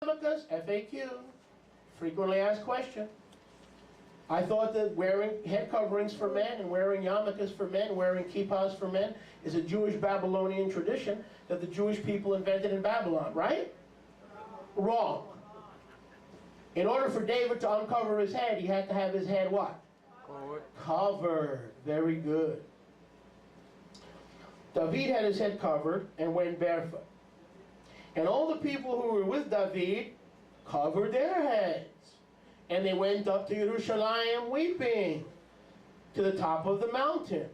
yarmulkes? FAQ. Frequently asked question. I thought that wearing head coverings for men and wearing yarmulkes for men, wearing kippas for men, is a Jewish Babylonian tradition that the Jewish people invented in Babylon, right? Wrong. In order for David to uncover his head, he had to have his head what? Covered. Very good. David had his head covered and went barefoot. And all the people who were with David covered their heads. And they went up to Jerusalem weeping to the top of the mountain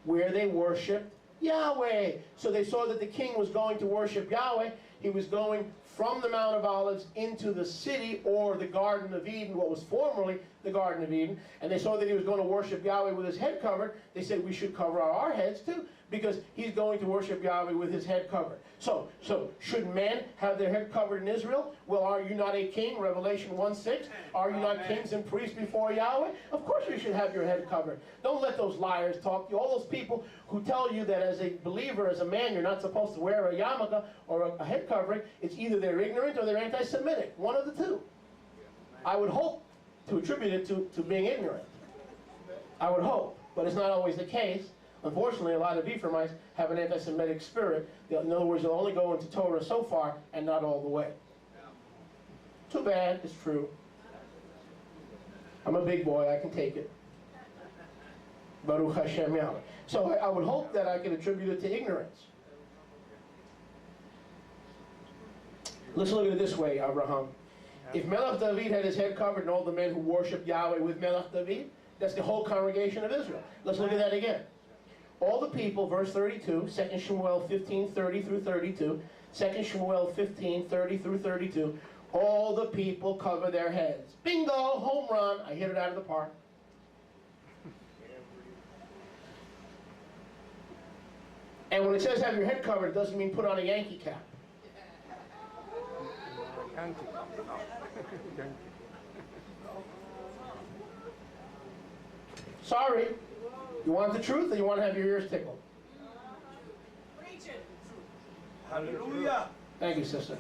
where they worshipped Yahweh. So they saw that the king was going to worship Yahweh. He was going from the Mount of Olives into the city, or the Garden of Eden, what was formerly the Garden of Eden. And they saw that he was going to worship Yahweh with his head covered. They said, we should cover our heads too, because he's going to worship Yahweh with his head covered. So should men have their head covered in Israel? Well, are you not a king? Revelation 1:6. Are you not kings and priests before Yahweh? Of course you should have your head covered. Don't let those liars talk to you. All those people who tell you that as a believer, as a man, you're not supposed to wear a yarmulke or a head covering, it's either they're ignorant or they're anti-Semitic. One of the two. I would hope to attribute it to being ignorant. I would hope. But it's not always the case. Unfortunately, a lot of Ephraimites have an anti-Semitic spirit. In other words, they'll only go into Torah so far and not all the way. Too bad. It's true. I'm a big boy. I can take it. Baruch Hashem Yahweh. So I would hope that I can attribute it to ignorance. Let's look at it this way, Abraham. If Melech David had his head covered and all the men who worship Yahweh with Melech David, that's the whole congregation of Israel. Let's look at that again. All the people, verse 32, 2 Shmuel 15:30 through 32, 2 Shmuel 15:30 through 32, all the people cover their heads. Bingo, home run, I hit it out of the park. And when it says have your head covered, it doesn't mean put on a Yankee cap. Sorry. You want the truth or you want to have your ears tickled? Preach it. Hallelujah. Thank you, sister.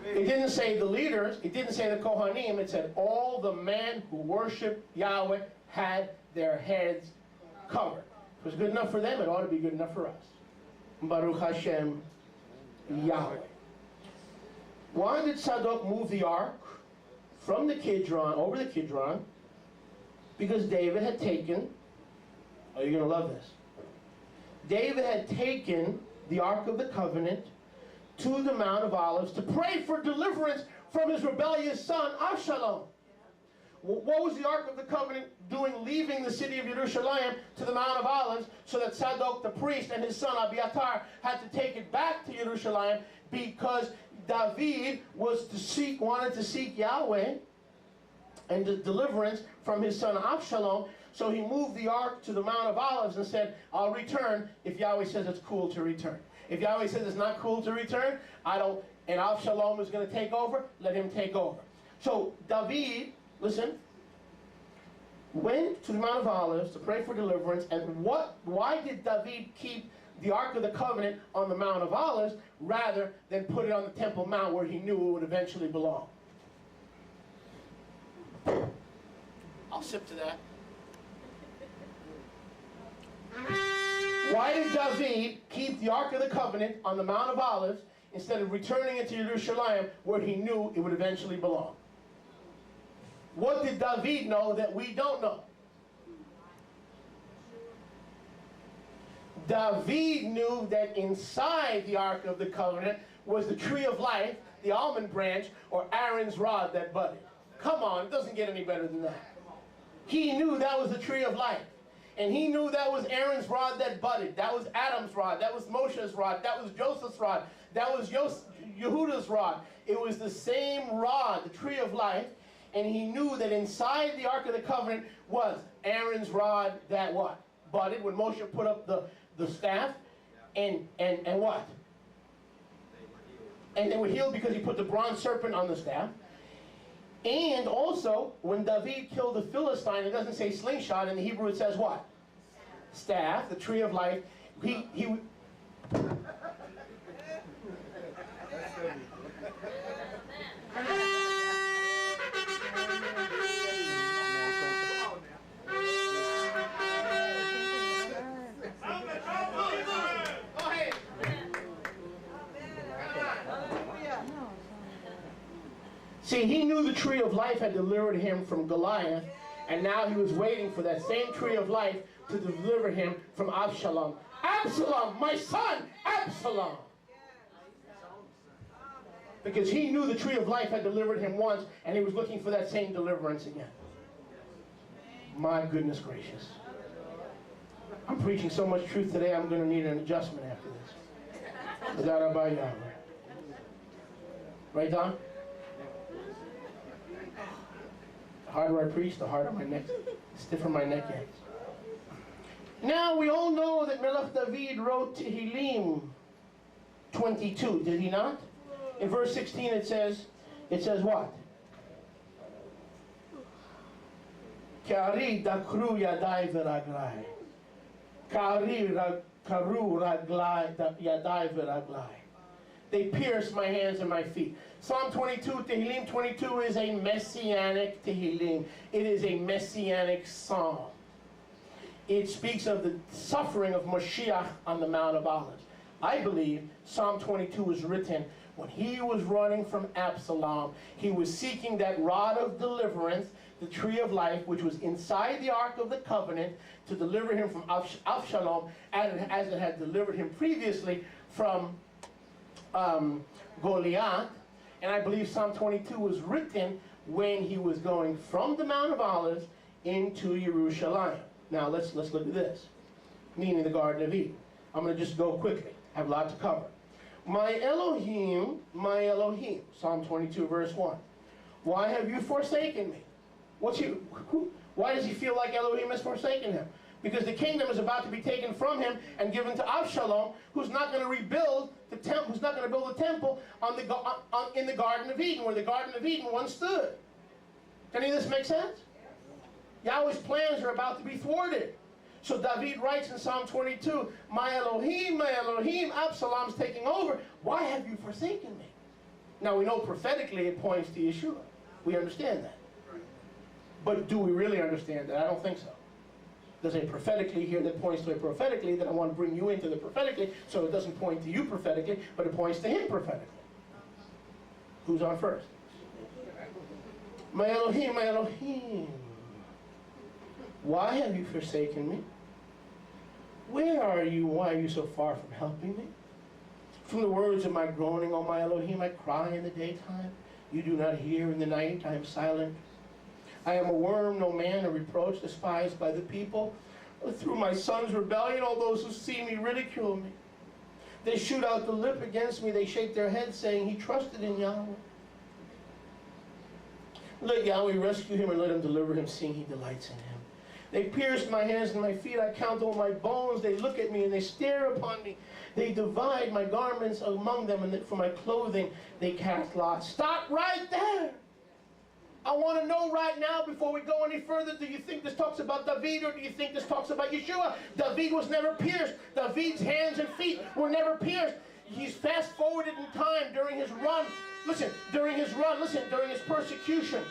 It didn't say the leaders. It didn't say the Kohanim. It said all the men who worship Yahweh had their heads covered. If it was good enough for them, it ought to be good enough for us. Baruch Hashem Yahweh. Why did Zadok move the ark from the Kidron, over the Kidron? Because David had taken, oh, you're going to love this. David had taken the Ark of the Covenant to the Mount of Olives to pray for deliverance from his rebellious son, Absalom. What was the Ark of the Covenant doing, leaving the city of Jerusalem to the Mount of Olives, so that Zadok the priest and his son Abiathar had to take it back to Jerusalem, because David wanted to seek Yahweh and the deliverance from his son Absalom. So he moved the ark to the Mount of Olives and said, I'll return if Yahweh says it's cool to return. If Yahweh says it's not cool to return, and Absalom is going to take over, let him take over. So David, listen, went to the Mount of Olives to pray for deliverance. And why did David keep the Ark of the Covenant on the Mount of Olives rather than put it on the Temple Mount where he knew it would eventually belong? I'll sip to that. Why did David keep the Ark of the Covenant on the Mount of Olives instead of returning it to Jerusalem where he knew it would eventually belong? What did David know that we don't know? David knew that inside the Ark of the Covenant was the tree of life, the almond branch, or Aaron's rod that budded. Come on, it doesn't get any better than that. He knew that was the tree of life. And he knew that was Aaron's rod that budded. That was Adam's rod. That was Moshe's rod. That was Joseph's rod. That was Yehuda's rod. It was the same rod, the tree of life. And he knew that inside the Ark of the Covenant was Aaron's rod that what? Budded when Moshe put up the staff. And what? And they were healed because he put the bronze serpent on the staff. And also, when David killed the Philistine, it doesn't say slingshot. In the Hebrew it says what? Staff, the tree of life. See, he knew the tree of life had delivered him from Goliath, and now he was waiting for that same tree of life to deliver him from Absalom. Absalom, my son, Absalom. Because he knew the tree of life had delivered him once, and he was looking for that same deliverance again. My goodness gracious. I'm preaching so much truth today, I'm going to need an adjustment after this. Right, Don? The harder I preach, the harder my neck, the stiffer my neck gets. Now, we all know that Melech David wrote Tehillim 22, did he not? In verse 16 it says what? Kari dakru yadai v'raglai. Kari karu yadai v'raglai. They pierced my hands and my feet. Psalm 22, Tehillim 22 is a messianic Tehillim. It is a messianic psalm. It speaks of the suffering of Mashiach on the Mount of Olives. I believe Psalm 22 was written when he was running from Absalom. He was seeking that rod of deliverance, the tree of life, which was inside the Ark of the Covenant, to deliver him from Absalom, as it had delivered him previously from Goliath. And I believe Psalm 22 was written when he was going from the Mount of Olives into Jerusalem. Now let's look at this, meaning the Garden of Eden. I'm going to just go quickly. I have a lot to cover. My Elohim, Psalm 22, verse 1. Why have you forsaken me? Why does he feel like Elohim has forsaken him? Because the kingdom is about to be taken from him and given to Absalom, who's not going to rebuild the temple, who's not going to build a temple in the Garden of Eden, where the Garden of Eden once stood. Does any of this make sense? Yahweh's plans are about to be thwarted. So David writes in Psalm 22, my Elohim, Absalom's taking over. Why have you forsaken me? Now we know prophetically it points to Yeshua. We understand that. But do we really understand that? I don't think so. There's a prophetically here that points to a prophetically, that I want to bring you into the prophetically, so it doesn't point to you prophetically, but it points to him prophetically. Who's on first? My Elohim. Why have you forsaken me? Where are you? Why are you so far from helping me? From the words of my groaning, O my Elohim, I cry in the daytime. You do not hear in the night. I am silent. I am a worm, no man, a reproach, despised by the people. Through my son's rebellion, all those who see me ridicule me. They shoot out the lip against me. They shake their heads, saying, he trusted in Yahweh. Let Yahweh rescue him and let him deliver him, seeing he delights in him. They pierced my hands and my feet. I count all my bones. They look at me and they stare upon me. They divide my garments among them, and for my clothing they cast lots. Stop right there. I want to know right now, before we go any further, do you think this talks about David, or do you think this talks about Yeshua? David was never pierced. David's hands and feet were never pierced. He's fast forwarded in time during his run. During his persecution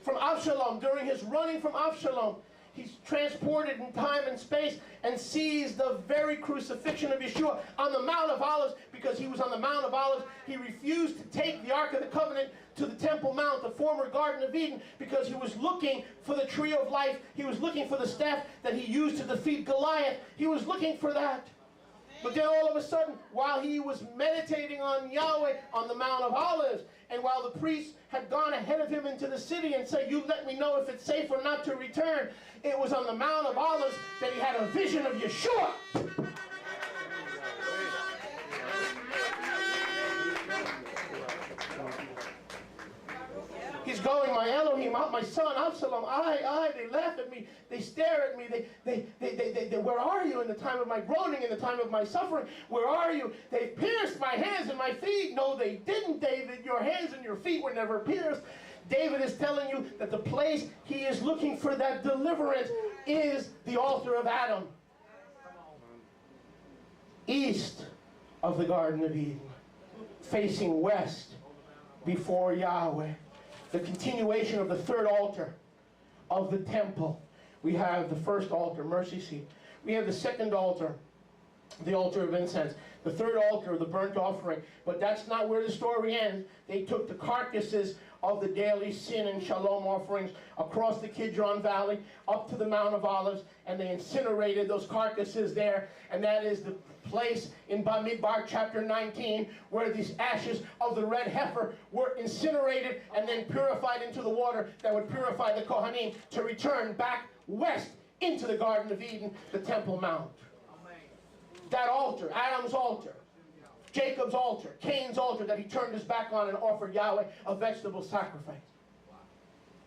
from Absalom, during his running from Absalom. He's transported in time and space and sees the very crucifixion of Yeshua on the Mount of Olives. Because he was on the Mount of Olives, he refused to take the Ark of the Covenant to the Temple Mount, the former Garden of Eden, because he was looking for the tree of life. He was looking for the staff that he used to defeat Goliath. He was looking for that. But then all of a sudden, while he was meditating on Yahweh on the Mount of Olives, and while the priests had gone ahead of him into the city and said, you let me know if it's safe or not to return, it was on the Mount of Olives that he had a vision of Yeshua. He's going, my Elohim, my son, Absalom, they laugh at me, they stare at me, they where are you in the time of my groaning, in the time of my suffering? Where are you? They pierced my hands and my feet. No, they didn't, David. Your hands and your feet were never pierced. David is telling you that the place he is looking for that deliverance is the altar of Adam, east of the Garden of Eden, facing west before Yahweh. The continuation of the third altar of the temple. We have the first altar, mercy seat. We have the second altar, the altar of incense. The third altar, the burnt offering. But that's not where the story ends. They took the carcasses of the daily sin and shalom offerings across the Kidron Valley up to the Mount of Olives, and they incinerated those carcasses there. And that is the place in Bamidbar chapter 19 where these ashes of the red heifer were incinerated and then purified into the water that would purify the Kohanim to return back west into the Garden of Eden, the Temple Mount. That altar, Adam's altar, Jacob's altar, Cain's altar that he turned his back on and offered Yahweh a vegetable sacrifice.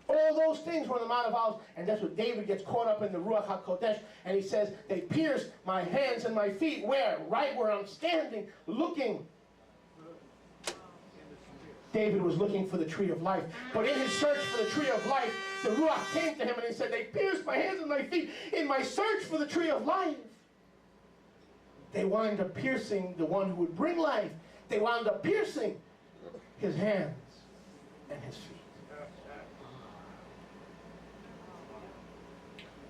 All those things were on the Mount of Olives, and that's what David gets caught up in the Ruach HaKodesh, and he says, they pierced my hands and my feet. Where? Right where I'm standing, looking. David was looking for the tree of life. But in his search for the tree of life, the Ruach came to him and he said, they pierced my hands and my feet in my search for the tree of life. They wound up piercing the one who would bring life. They wound up piercing his hands and his feet.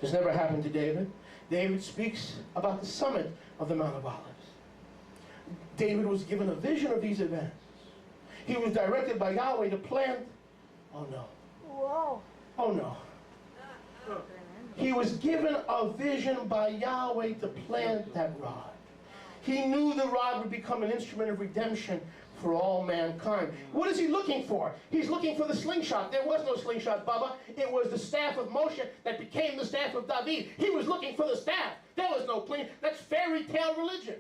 This never happened to David. David speaks about the summit of the Mount of Olives. David was given a vision of these events. He was directed by Yahweh to plant. Oh no. Whoa. Oh no. He was given a vision by Yahweh to plant that rod. He knew the rod would become an instrument of redemption for all mankind. What is he looking for? He's looking for the slingshot. There was no slingshot, Bubba. It was the staff of Moshe that became the staff of David. He was looking for the staff. There was no clean. That's fairy tale religion.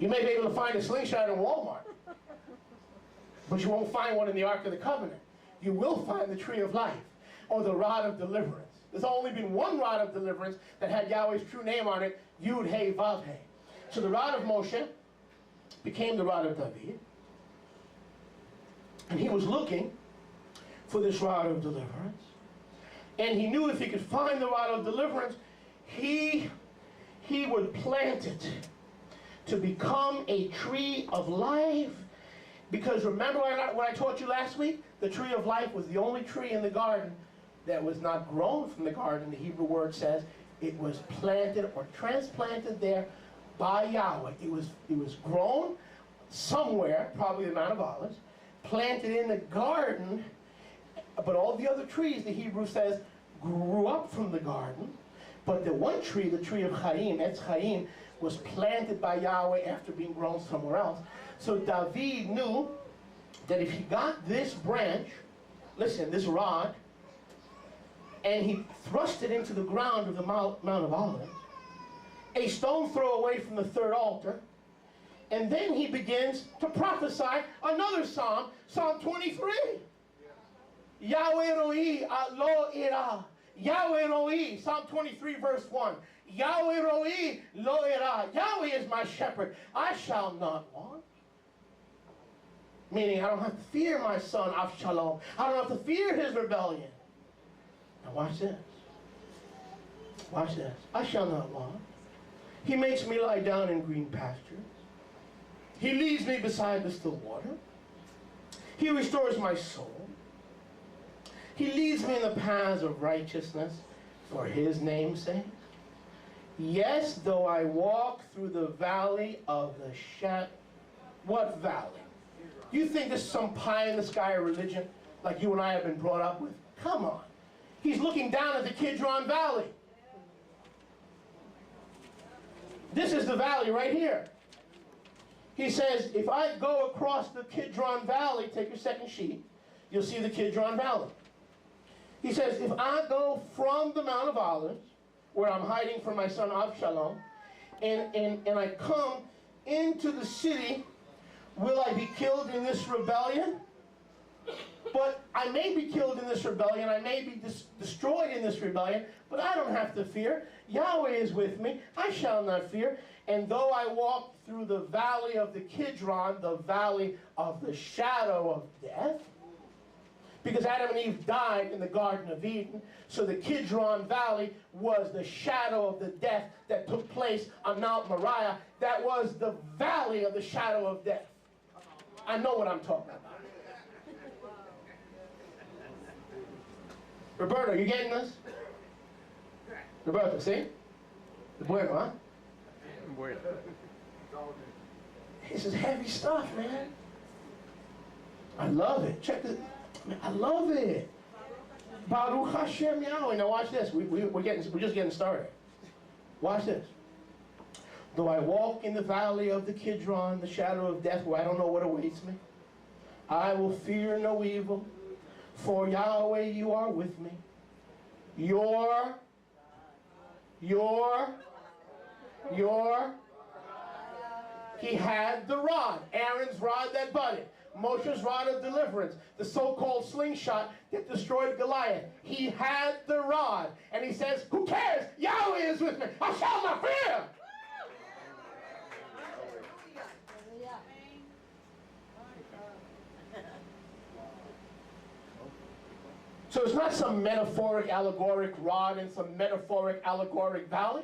You may be able to find a slingshot in Walmart, but you won't find one in the Ark of the Covenant. You will find the tree of life or the rod of deliverance. There's only been one rod of deliverance that had Yahweh's true name on it, Yud Hey Vav Hey. So the rod of Moshe became the rod of David, and he was looking for this rod of deliverance. And he knew if he could find the rod of deliverance, he would plant it to become a tree of life. Because remember what I taught you last week? The tree of life was the only tree in the garden that was not grown from the garden. The Hebrew word says it was planted or transplanted there by Yahweh. It was grown somewhere, probably the Mount of Olives, planted in the garden, but all the other trees, the Hebrew says, grew up from the garden. But the one tree, the tree of Chaim, Etz Chaim, was planted by Yahweh after being grown somewhere else. So David knew that if he got this branch, listen, this rod, and he thrust it into the ground of the Mount of Olives, a stone throw away from the third altar, and then he begins to prophesy another psalm, Psalm 23. Yahweh Roi lo ira. Yahweh Roi, Psalm 23 verse 1. Yahweh Roi lo ira. Yahweh is my shepherd, I shall not want. Meaning I don't have to fear my son Avshalom. I don't have to fear his rebellion. Now watch this. Watch this. I shall not want. He makes me lie down in green pastures. He leads me beside the still water. He restores my soul. He leads me in the paths of righteousness for his name's sake. Yes, though I walk through the valley of the shadow. What valley? You think this is some pie-in-the-sky religion like you and I have been brought up with? Come on. He's looking down at the Kidron Valley. This is the valley right here. He says, if I go across the Kidron Valley, take your second sheet, you'll see the Kidron Valley. He says, if I go from the Mount of Olives, where I'm hiding from my son Avshalom, and I come into the city, will I be killed in this rebellion? But I may be killed in this rebellion, I may be destroyed in this rebellion, but I don't have to fear. Yahweh is with me, I shall not fear. And though I walk through the valley of the Kidron, the valley of the shadow of death, because Adam and Eve died in the Garden of Eden, so the Kidron Valley was the shadow of the death that took place on Mount Moriah. That was the valley of the shadow of death. I know what I'm talking about. Roberto, you getting this? Roberto, see? The bueno, huh? Bueno. This is heavy stuff, man. I love it. Check this. Man, I love it. Baruch Hashem Yahweh. Now watch this. We're just getting started. Watch this. Though I walk in the valley of the Kidron, the shadow of death, where I don't know what awaits me, I will fear no evil, for Yahweh, you are with me. He had the rod, Aaron's rod that budded, Moshe's rod of deliverance, the so-called slingshot that destroyed Goliath. He had the rod, and he says, who cares? Yahweh is with me. I shall not fear. So it's not some metaphoric, allegoric rod in some metaphoric, allegoric valley.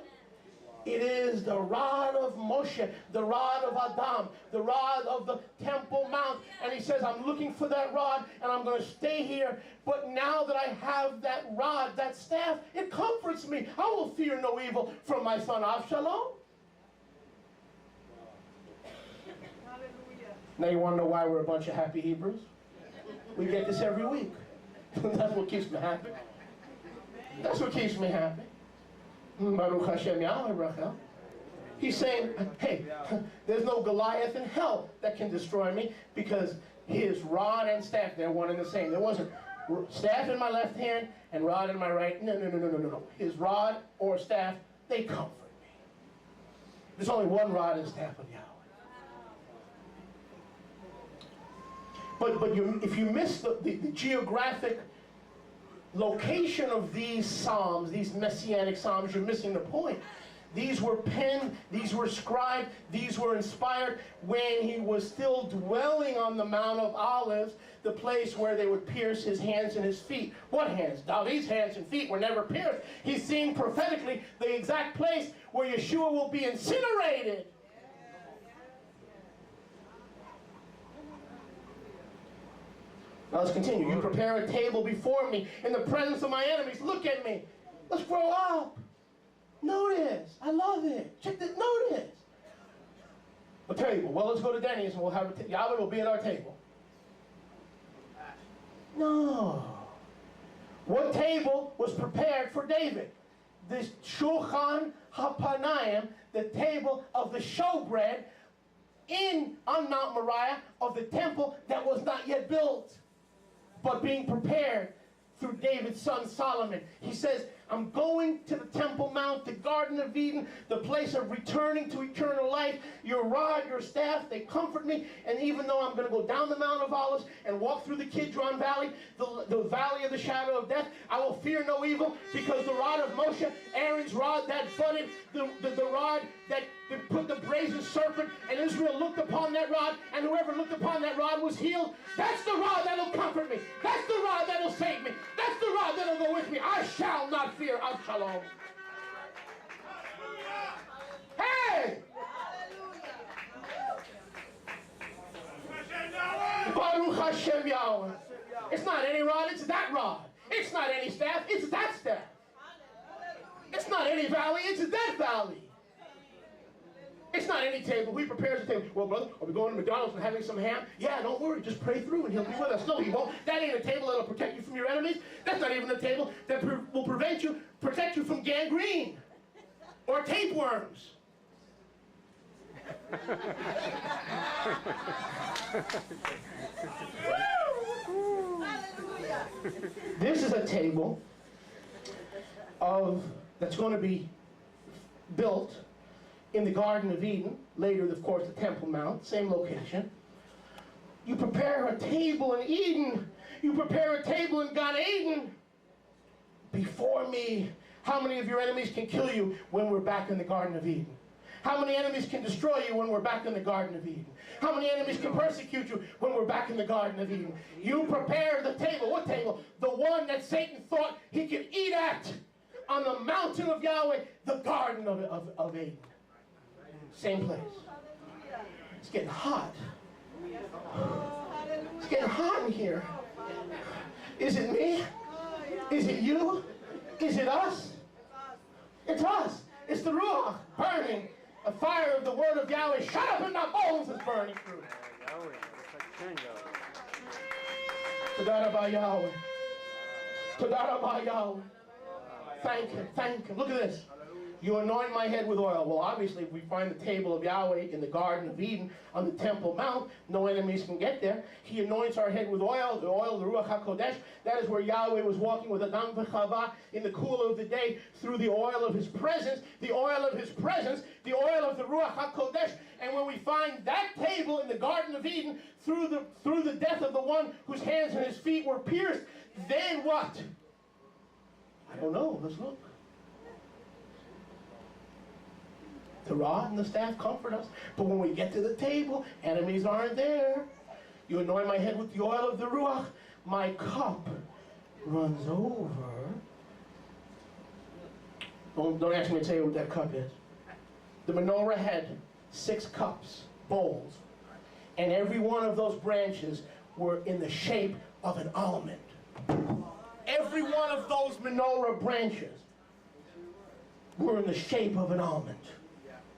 It is the rod of Moshe, the rod of Adam, the rod of the Temple Mount. And he says, I'm looking for that rod, and I'm going to stay here. But now that I have that rod, that staff, it comforts me. I will fear no evil from my son Avshalom. Now you want to know why we're a bunch of happy Hebrews? We get this every week. That's what keeps me happy. That's what keeps me happy. Baruch Hashem Yahweh Rachel. He's saying, hey, there's no Goliath in hell that can destroy me, because his rod and staff, they're one and the same. There wasn't staff in my left hand and rod in my right. No. His rod or staff, they comfort me. There's only one rod and staff of Yahweh. But if you miss the geographic location of these psalms, these messianic psalms, you're missing the point. These were penned, these were scribed, these were inspired when he was still dwelling on the Mount of Olives, the place where they would pierce his hands and his feet. What hands? Now these hands and feet were never pierced. He's seeing prophetically the exact place where Yeshua will be incinerated. Now let's continue. You prepare a table before me in the presence of my enemies. Look at me. Let's grow up. Notice. I love it. Check this. Notice. A table. Well, let's go to Denny's and we'll have a Yahweh will be at our table. No. What table was prepared for David? This Shulchan HaPanayim, the table of the showbread on Mount Moriah of the temple that was not yet built, but being prepared through David's son Solomon. He says, I'm going to the Temple Mount, the Garden of Eden, the place of returning to eternal life. Your rod, your staff, they comfort me. And even though I'm going to go down the Mount of Olives and walk through the Kidron Valley, the valley of the shadow of death, I will fear no evil, because the rod of Moshe, Aaron's rod that budded, the rod that put the brazen serpent, and Israel looked upon that rod, and whoever looked upon that rod was healed. That's the rod that'll comfort me. That's the rod that'll save me. That's the rod that'll go with me. I shall not fear. Shalom. Hey! Baruch Hashem Yahweh. It's not any rod, it's that rod. It's not any staff, it's that staff. It's not any valley, it's that valley. It's not any table. We prepare the table. Well, brother, are we going to McDonald's and having some ham? Yeah, don't worry. Just pray through and he'll be with us. No, he won't. That ain't a table that'll protect you from your enemies. That's not even a table that will protect you from gangrene or tapeworms. This is a table that's going to be built in the Garden of Eden, later, of course, the Temple Mount, same location. You prepare a table in Eden. You prepare a table in Gan Eden before me. How many of your enemies can kill you when we're back in the Garden of Eden? How many enemies can destroy you when we're back in the Garden of Eden? How many enemies can persecute you when we're back in the Garden of Eden? You prepare the table. What table? The one that Satan thought he could eat at on the mountain of Yahweh, the Garden of Eden. Same place. It's getting hot. It's getting hot in here. Is it me? Is it you? Is it us? It's us. It's the Ruach burning. The fire of the word of Yahweh shut up in my bones is burning through. Todah Rabba Yahweh. Todah Rabba Yahweh. Thank Him. Thank Him. Look at this. You anoint my head with oil. Well, obviously, if we find the table of Yahweh in the Garden of Eden on the Temple Mount, no enemies can get there. He anoints our head with oil, the Ruach HaKodesh. That is where Yahweh was walking with Adam v'Chava in the cool of the day through the oil of His presence, the oil of His presence, the oil of the Ruach HaKodesh. And when we find that table in the Garden of Eden through the death of the one whose hands and his feet were pierced, then what? I don't know. Let's look. The rod and the staff comfort us. But when we get to the table, enemies aren't there. You anoint my head with the oil of the Ruach. My cup runs over. Don't ask me to tell you what that cup is. The menorah had 6 cups, bowls. And every one of those branches were in the shape of an almond. Every one of those menorah branches were in the shape of an almond.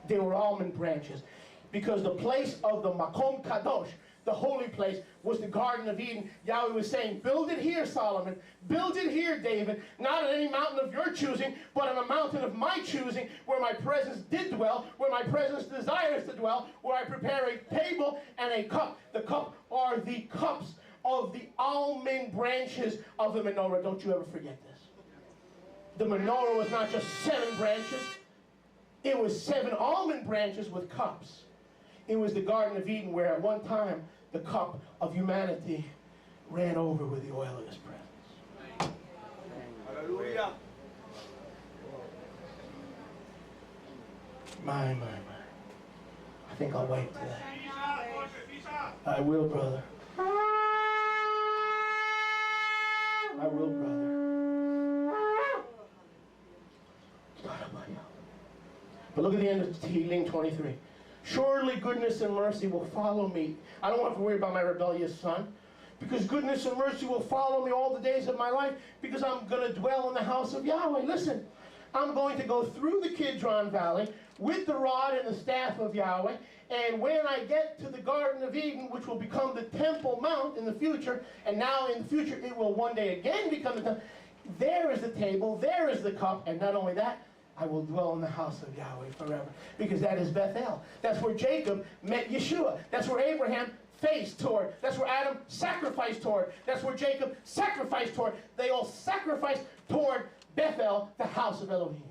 They were almond branches. Because the place of the Makom Kadosh, the holy place, was the Garden of Eden. Yahweh was saying, build it here, Solomon. Build it here, David. Not on any mountain of your choosing, but on a mountain of my choosing, where my presence did dwell, where my presence desires to dwell, where I prepare a table and a cup. The cup are the cups of the almond branches of the menorah. Don't you ever forget this. The menorah was not just 7 branches. It was 7 almond branches with cups. It was the Garden of Eden where at one time the cup of humanity ran over with the oil of His presence. Hallelujah. My. I think I'll wait today. I will, brother. I will, brother. But look at the end of Tehillim 23. Surely goodness and mercy will follow me. I don't have to worry about my rebellious son. Because goodness and mercy will follow me all the days of my life. Because I'm going to dwell in the house of Yahweh. Listen, I'm going to go through the Kidron Valley with the rod and the staff of Yahweh. And when I get to the Garden of Eden, which will become the Temple Mount in the future, and now in the future it will one day again become the temple, there is the table, there is the cup, and not only that, I will dwell in the house of Yahweh forever. Because that is Bethel. That's where Jacob met Yeshua. That's where Abraham faced toward. That's where Adam sacrificed toward. That's where Jacob sacrificed toward. They all sacrificed toward Bethel, the house of Elohim.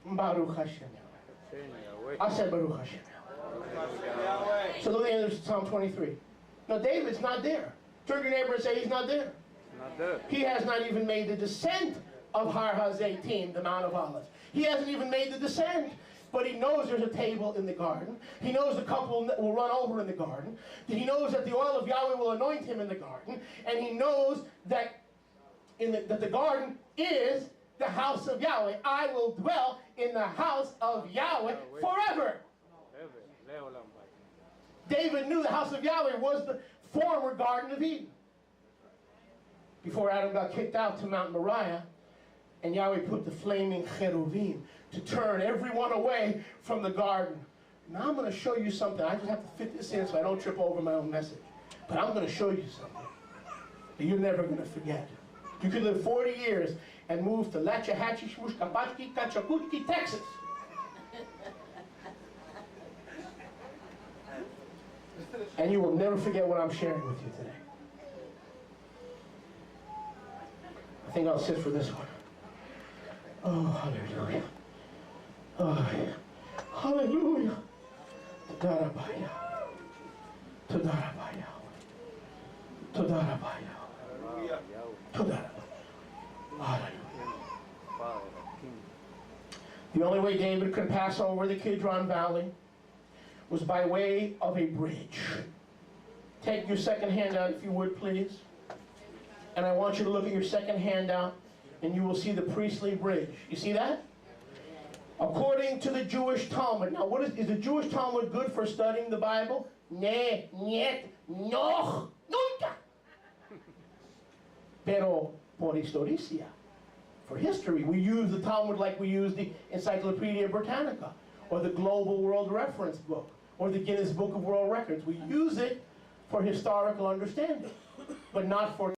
Baruch Hashem. I said Baruch Hashem. So look at the end of Psalm 23. Now David's not there. Turn to your neighbor and say he's not there. Not there. He has not even made the descent of Har HaZeitim, the Mount of Olives. He hasn't even made the descent. But he knows there's a table in the garden. He knows the cup will run over in the garden. He knows that the oil of Yahweh will anoint him in the garden. And he knows that that the garden is the house of Yahweh. I will dwell in the house of Yahweh forever. David knew the house of Yahweh was the former Garden of Eden. Before Adam got kicked out to Mount Moriah, and Yahweh put the flaming cheruvim to turn everyone away from the garden. Now I'm going to show you something. I just have to fit this in so I don't trip over my own message. But I'm going to show you something that you're never going to forget. You could live 40 years and move to Lachahatchee, Shmushkapachki, Kachakutki, Texas. And you will never forget what I'm sharing with you today. I think I'll sit for this one. Oh, hallelujah. Oh, hallelujah. Todah Rabba Yahweh. Todah Rabba Yahweh. Todah Rabba Yahweh. Todah Rabba. Hallelujah. The only way David could pass over the Kidron Valley was by way of a bridge. Take your second handout if you would, please. And I want you to look at your second handout, and you will see the priestly bridge. You see that? According to the Jewish Talmud. Now, what is the Jewish Talmud good for studying the Bible? Ne, niet, noch, nunca. Pero por historia. for history. We use the Talmud like we use the Encyclopedia Britannica, or the Global World Reference Book, or the Guinness Book of World Records. We use it for historical understanding, but not for